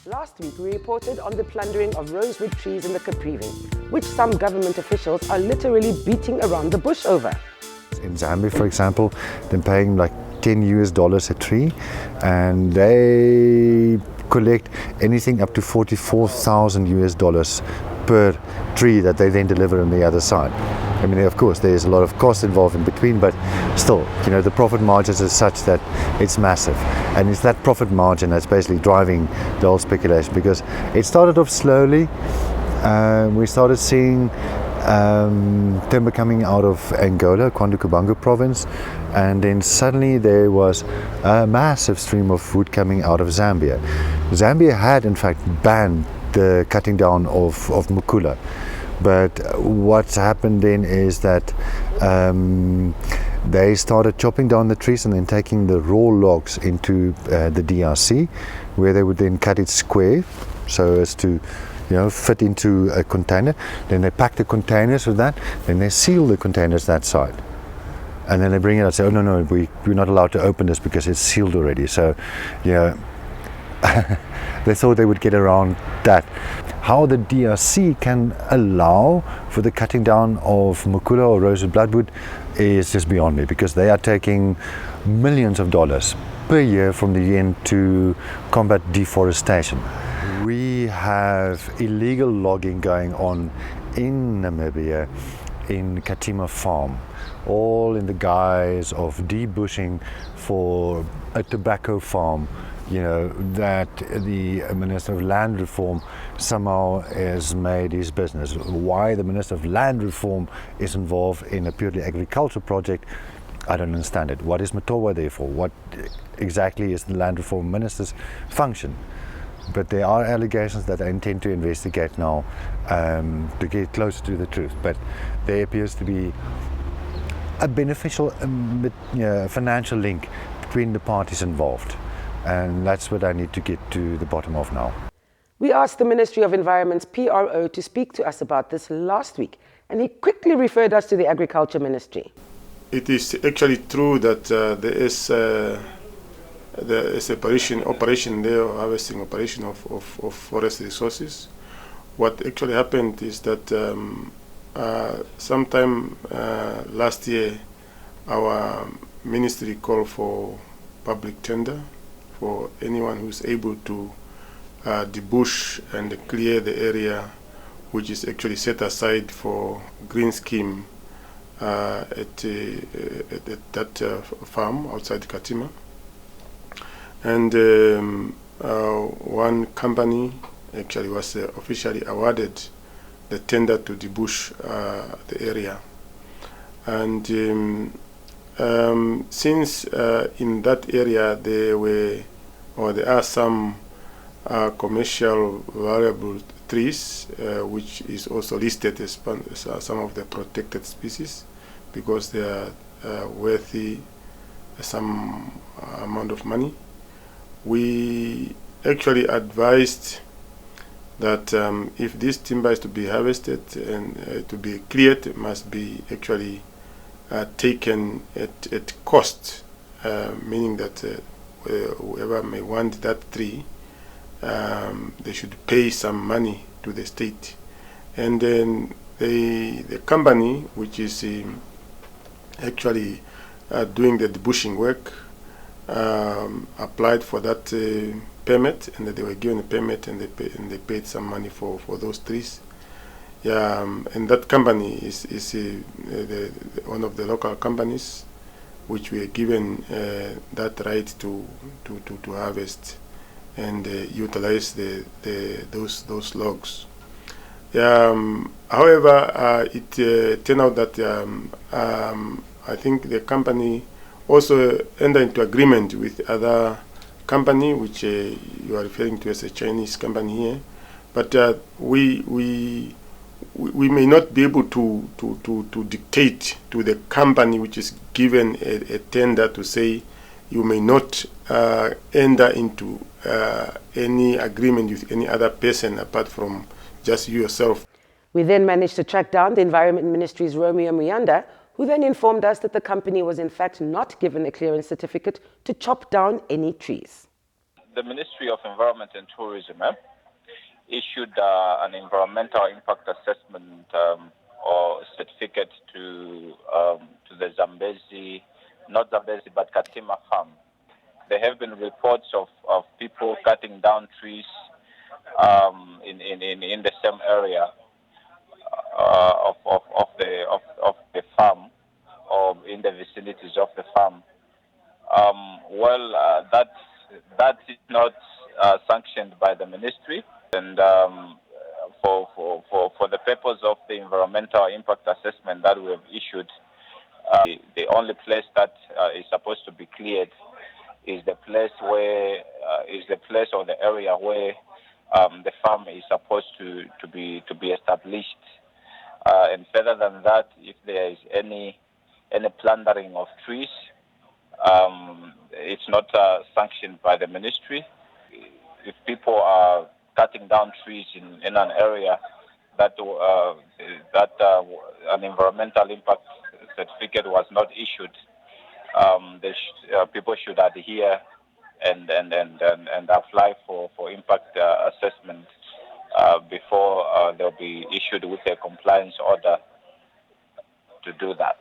Last week, we reported on the plundering of rosewood trees in the Caprivi, which some government officials are literally beating around the bush over. In Zambia, for example, they're paying like $10 a tree, and they collect anything up to $44,000 per tree that they then deliver on the other side. I mean, of course, there's a lot of cost involved in between, but still, the profit margins are such that it's massive. And it's that profit margin that's basically driving the whole speculation, because it started off slowly. We started seeing timber coming out of Angola, Kwandu-Kubangu province, and then suddenly there was a massive stream of wood coming out of Zambia. Zambia had, in fact, banned the cutting down of mukula. But what's happened then is that they started chopping down the trees and then taking the raw logs into the DRC, where they would then cut it square so as to fit into a container. Then they pack the containers with that, then they seal the containers that side. And then they bring it out and say, oh no, we're not allowed to open this because it's sealed already. So, they thought they would get around that. How the DRC can allow for the cutting down of mukula or rosewood bloodwood is just beyond me, because they are taking millions of dollars per year from the UN to combat deforestation. We have illegal logging going on in Namibia, in Katima Farm, all in the guise of debushing for a tobacco farm, that the Minister of Land Reform somehow has made his business. Why the Minister of Land Reform is involved in a purely agricultural project, I don't understand it. What is Matowa there for? What exactly is the Land Reform Minister's function? But there are allegations that I intend to investigate now to get closer to the truth. But there appears to be a beneficial financial link between the parties involved. And that's what I need to get to the bottom of now. We asked the Ministry of Environment's PRO to speak to us about this last week, and he quickly referred us to the Agriculture Ministry. It is actually true that there is a operation there, harvesting operation of forest resources. What actually happened is that sometime last year, our ministry called for public tender for anyone who's able to debush and clear the area which is actually set aside for green scheme at that farm outside Katima. And one company actually was officially awarded the tender to debush the area. And since in that area there are some commercial valuable trees, which is also listed as some of the protected species, because they are worthy some amount of money. We actually advised that if this timber is to be harvested and to be cleared, it must be actually taken at cost, meaning that whoever may want that tree, they should pay some money to the state. And then the company, which is actually doing the debushing work, applied for that permit, and they were given a permit, and they paid some money for those trees. And that company is one of the local companies which were given that right to harvest and utilize those logs. However, it turned out that I think the company also entered into agreement with other company, which you are referring to as a Chinese company here, but we may not be able to dictate to the company which is given a tender to say you may not enter into any agreement with any other person apart from just you yourself. We then managed to track down the Environment Ministry's Romeo Muyanda, who then informed us that the company was in fact not given a clearance certificate to chop down any trees. the Ministry of Environment and Tourism issued an environmental impact assessment or certificate to the Zambezi, not Zambezi, but Katima farm. There have been reports of people cutting down trees in the same area of the farm, or in the vicinities of the farm. That is not sanctioned by the ministry, and for the purpose of the environmental impact assessment that we have issued, the only place that is supposed to be cleared is the place or the area where the farm is supposed to be established. And further than that, if there is any plundering of trees, it's not sanctioned by the ministry. If people are cutting down trees in an area that an environmental impact certificate was not issued, people should adhere and apply for impact assessment before they'll be issued with a compliance order to do that.